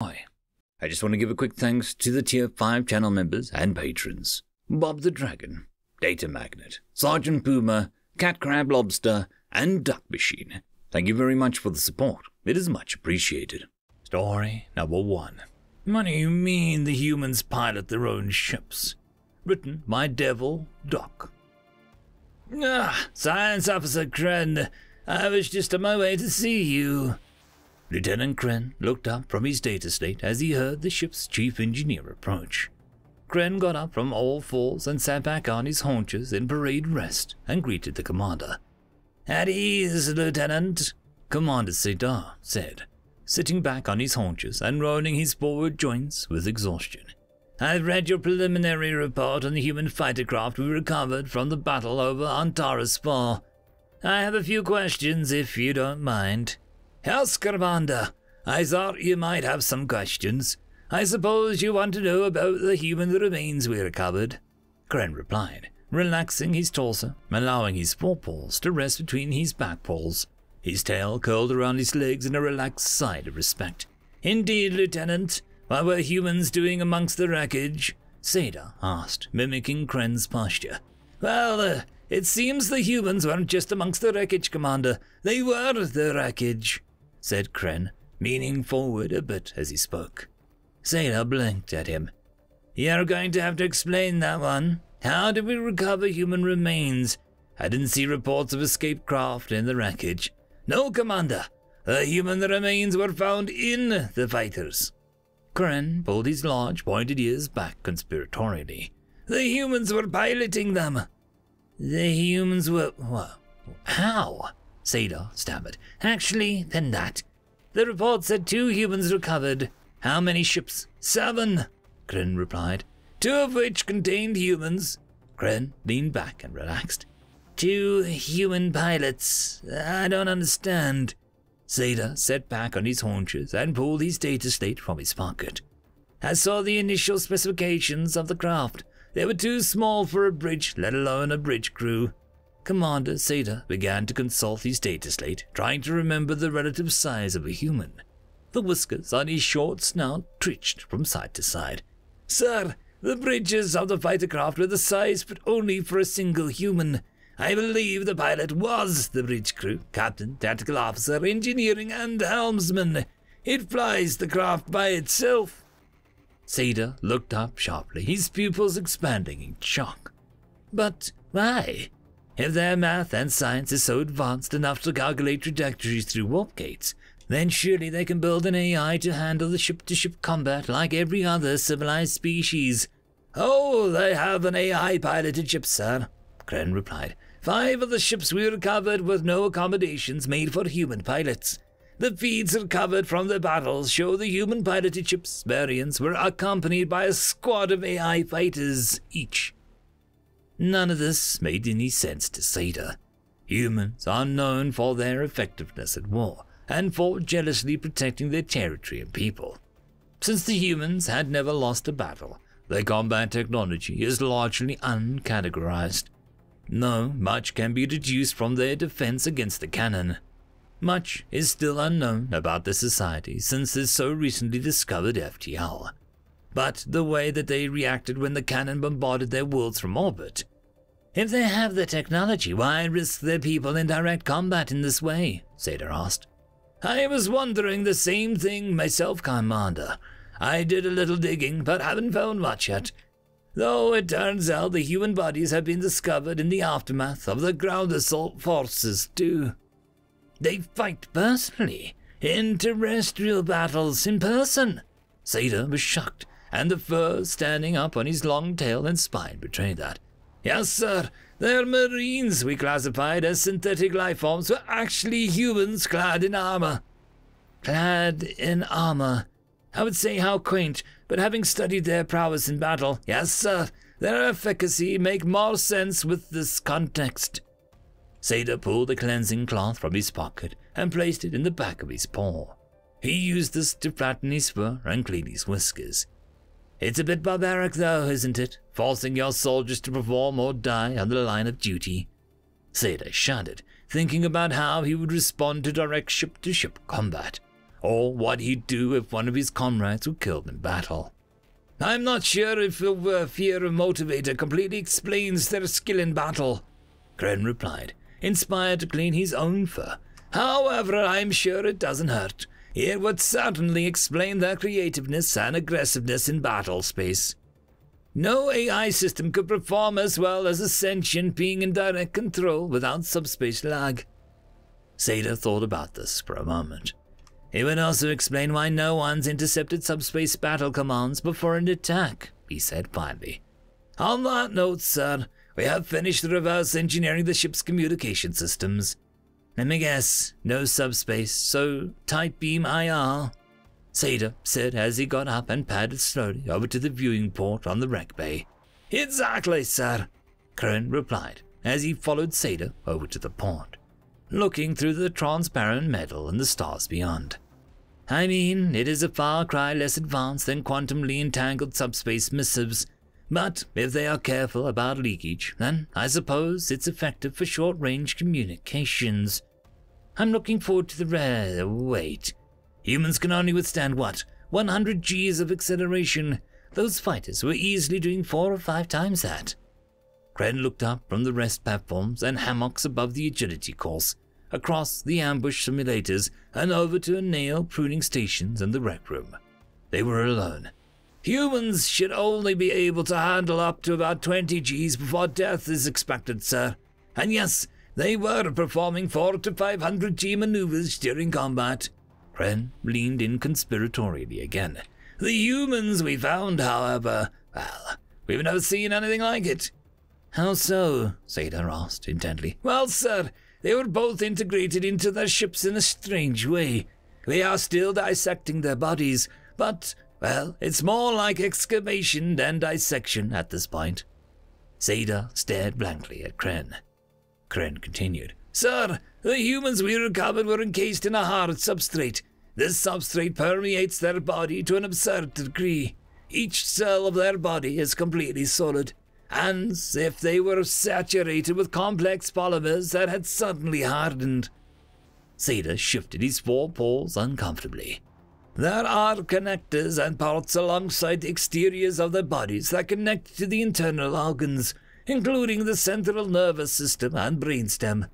Hi. I just want to give a quick thanks to the Tier 5 channel members and patrons. Bob the Dragon, Datamagnet, Sergeant Puma, Cat Crab Lobster, and Duck Machine. Thank you very much for the support. It is much appreciated. Story number 1. What do you mean the humans pilot their own ships? Written by Devil Doc. Science Officer Kren, I was just on my way to see you. Lieutenant Kren looked up from his data slate as he heard the ship's chief engineer approach. Kren got up from all fours and sat back on his haunches in parade rest and greeted the commander. At ease, Lieutenant, Commander Sedar said, sitting back on his haunches and rolling his forward joints with exhaustion. I've read your preliminary report on the human fighter craft we recovered from the battle over Antares Fall. I have a few questions, if you don't mind. Yes, Commander. I thought you might have some questions. I suppose you want to know about the human remains we recovered, Kren replied, relaxing his torso, allowing his forepaws to rest between his back paws, his tail curled around his legs in a relaxed sigh of respect. Indeed, Lieutenant. What were humans doing amongst the wreckage? Seda asked, mimicking Kren's posture. Well, it seems the humans weren't just amongst the wreckage, Commander. They were the wreckage, said Kren, leaning forward a bit as he spoke. Seda blinked at him. You're going to have to explain that one. How did we recover human remains? I didn't see reports of escaped craft in the wreckage. No, Commander. The human remains were found in the fighters. Kren pulled his large, pointed ears back conspiratorially. The humans were piloting them. The humans were... What? How? Seda stammered. Actually, then that. The report said 2 humans recovered. How many ships? 7, Kren replied. 2 of which contained humans. Kren leaned back and relaxed. 2 human pilots. I don't understand. Seda sat back on his haunches and pulled his data slate from his pocket. I saw the initial specifications of the craft. They were too small for a bridge, let alone a bridge crew. Commander Seda began to consult his data slate, trying to remember the relative size of a human. The whiskers on his short snout twitched from side to side. Sir, the bridges of the fighter craft were the size but only for a single human. I believe the pilot was the bridge crew, captain, tactical officer, engineering, and helmsman. It flies the craft by itself. Seda looked up sharply, his pupils expanding in shock. But why? If their math and science is so advanced enough to calculate trajectories through warp gates, then surely they can build an AI to handle the ship-to-ship combat like every other civilized species. Oh, they have an AI-piloted ship, sir, Kren replied. 5 of the ships we recovered with no accommodations made for human pilots. The feeds recovered from the battles show the human-piloted ships' variants were accompanied by a squad of AI fighters each. None of this made any sense to Seda. Humans are known for their effectiveness at war and for jealously protecting their territory and people. Since the humans had never lost a battle, their combat technology is largely uncategorized. No, much can be deduced from their defense against the cannon. Much is still unknown about the society since this so recently discovered FTL. But the way that they reacted when the cannon bombarded their worlds from orbit. If they have the technology, why risk their people in direct combat in this way? Seda asked. I was wondering the same thing myself, Commander. I did a little digging, but haven't found much yet. Though it turns out the human bodies have been discovered in the aftermath of the ground assault forces, too. They fight personally, in terrestrial battles in person. Seda was shocked, and the fur standing up on his long tail and spine betrayed that. Yes, sir, they're marines we classified as synthetic life forms were actually humans clad in armor. Clad in armor. I would say how quaint, but having studied their prowess in battle, yes, sir, their efficacy make more sense with this context. Seda pulled a cleansing cloth from his pocket and placed it in the back of his paw. He used this to flatten his fur and clean his whiskers. It's a bit barbaric though, isn't it? Forcing your soldiers to perform or die on the line of duty. Seda shuddered, thinking about how he would respond to direct ship-to-ship combat. or what he'd do if one of his comrades were killed in battle. I'm not sure if the fear motivator completely explains their skill in battle, Kren replied, inspired to clean his own fur. However, I'm sure it doesn't hurt. It would certainly explain their creativeness and aggressiveness in battle space. No AI system could perform as well as a sentient being in direct control without subspace lag. Seda thought about this for a moment. It would also explain why no one's intercepted subspace battle commands before an attack, he said finally. On that note, sir, we have finished reverse engineering the ship's communication systems. Let me guess, no subspace, so tight beam IR. Seda said as he got up and padded slowly over to the viewing port on the wreck bay. Exactly, sir, Kren replied as he followed Seda over to the port, looking through the transparent metal and the stars beyond. I mean, it is a far cry less advanced than quantumly entangled subspace missives, but if they are careful about leakage, then I suppose it's effective for short-range communications. I'm looking forward to the wait. Humans can only withstand, what, 100 Gs of acceleration? Those fighters were easily doing 4 or 5 times that. Kren looked up from the rest platforms and hammocks above the agility course, across the ambush simulators and over to nail pruning stations and the rec room. They were alone. Humans should only be able to handle up to about 20 Gs before death is expected, sir. And yes, they were performing 400 to 500 G maneuvers during combat. Kren leaned in conspiratorially again. The humans we found, however, well, we've never seen anything like it. How so? Seda asked intently. Well, sir, they were both integrated into their ships in a strange way. We are still dissecting their bodies, but, well, it's more like excavation than dissection at this point. Seda stared blankly at Kren. Kren continued. Sir, the humans we recovered were encased in a hard substrate. This substrate permeates their body to an absurd degree. Each cell of their body is completely solid, and as if they were saturated with complex polymers that had suddenly hardened. Seda shifted his 4 paws uncomfortably. There are connectors and parts alongside the exteriors of their bodies that connect to the internal organs, including the central nervous system and brainstem.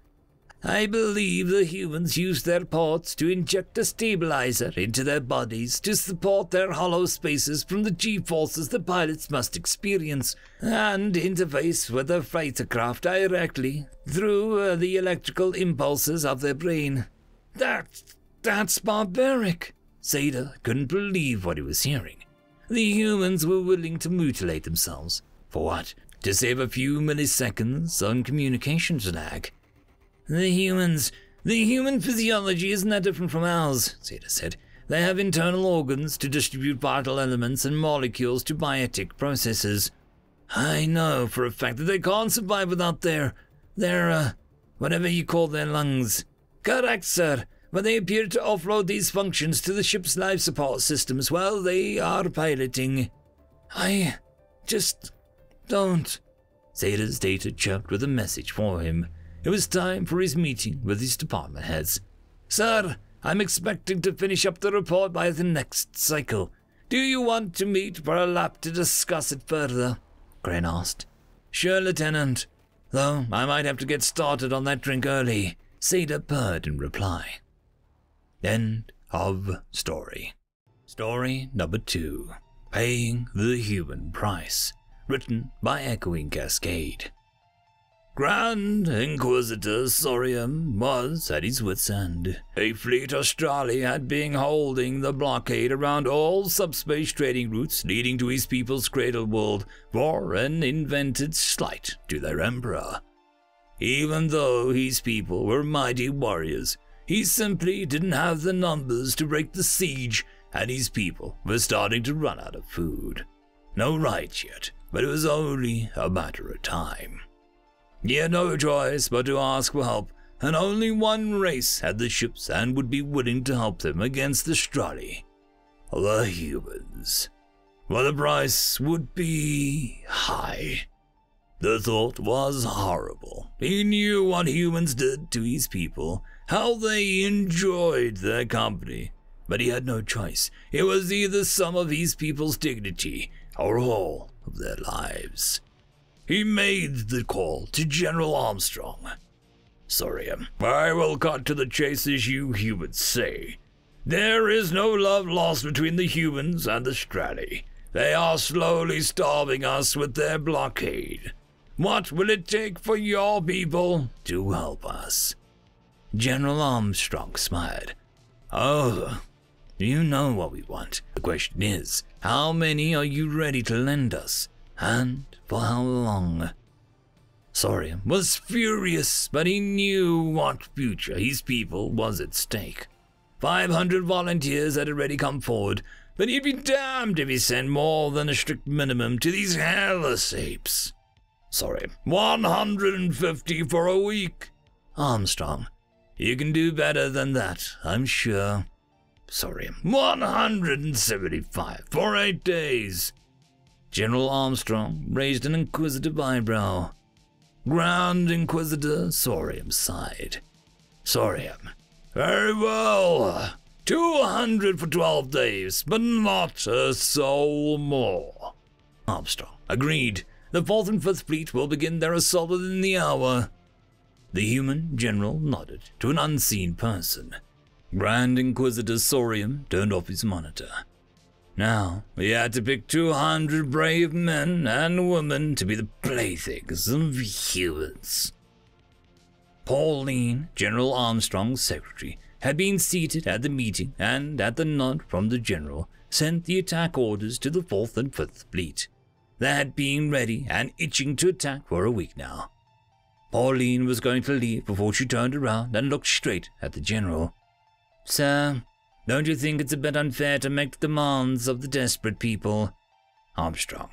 I believe the humans used their ports to inject a stabilizer into their bodies to support their hollow spaces from the G-forces the pilots must experience, and interface with the fighter craft directly through the electrical impulses of their brain. That's barbaric. Seda couldn't believe what he was hearing. The humans were willing to mutilate themselves. For what? To save a few milliseconds on communications lag. The human physiology isn't that different from ours, Seda said. They have internal organs to distribute vital elements and molecules to biotic processes. I know for a fact that they can't survive without their whatever you call their lungs. Correct, sir, but they appear to offload these functions to the ship's life support systems while they are piloting. I just don't. Seda's data chirped with a message for him. It was time for his meeting with his department heads. Sir, I'm expecting to finish up the report by the next cycle. Do you want to meet for a lap to discuss it further? Kren asked. Sure, Lieutenant. Though I might have to get started on that drink early, Seda purred in reply. End of story. Story number 2. Paying the Human Price. Written by Echoing Cascade. Grand Inquisitor Sorium was at his wit's end. A fleet Australia had been holding the blockade around all subspace trading routes leading to his people's cradle world for an invented slight to their emperor. Even though his people were mighty warriors, he simply didn't have the numbers to break the siege, and his people were starting to run out of food. No rights yet, but it was only a matter of time. He had no choice but to ask for help, and only one race had the ships and would be willing to help them against the Strali. The humans. But the price would be high. The thought was horrible. He knew what humans did to his people, how they enjoyed their company, but he had no choice. It was either some of these people's dignity or all of their lives. He made the call to General Armstrong. Sorium, I will cut to the chase as you humans say. There is no love lost between the humans and the Strati. They are slowly starving us with their blockade. What will it take for your people to help us? General Armstrong smiled. Oh, you know what we want. The question is, how many are you ready to lend us? And for how long? Sorium was furious, but he knew what future his people was at stake. 500 volunteers had already come forward, but he'd be damned if he sent more than a strict minimum to these hairless apes. Sorry, 150 for a week. Armstrong, you can do better than that, I'm sure. Sorry, 175 for 8 days. General Armstrong raised an inquisitive eyebrow. Grand Inquisitor Sorium sighed. Sorium, very well. 200 for 12 days, but not a soul more. Armstrong agreed. The 4th and 5th Fleet will begin their assault within the hour. The human general nodded to an unseen person. Grand Inquisitor Sorium turned off his monitor. Now, we had to pick 200 brave men and women to be the playthings of humans. Pauline, General Armstrong's secretary, had been seated at the meeting and, at the nod from the general, sent the attack orders to the 4th and 5th Fleet. They had been ready and itching to attack for a week now. Pauline was going to leave before she turned around and looked straight at the general. Sir, don't you think it's a bit unfair to make the demands of the desperate people? Armstrong.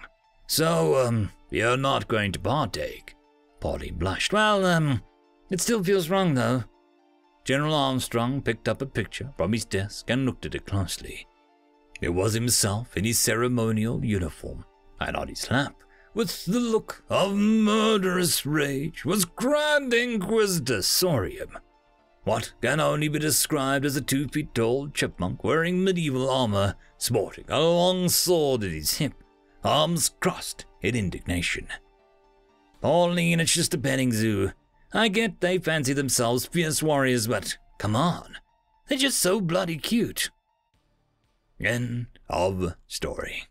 So, you're not going to partake? Pauline blushed. Well, it still feels wrong, though. General Armstrong picked up a picture from his desk and looked at it closely. It was himself in his ceremonial uniform, and on his lap, with the look of murderous rage, was Grand Inquisitor Sorium. What can only be described as a 2-feet-tall chipmunk wearing medieval armor, sporting a long sword at his hip, arms crossed in indignation. Pauline, it's just a petting zoo. I get they fancy themselves fierce warriors, but come on, they're just so bloody cute. End of story.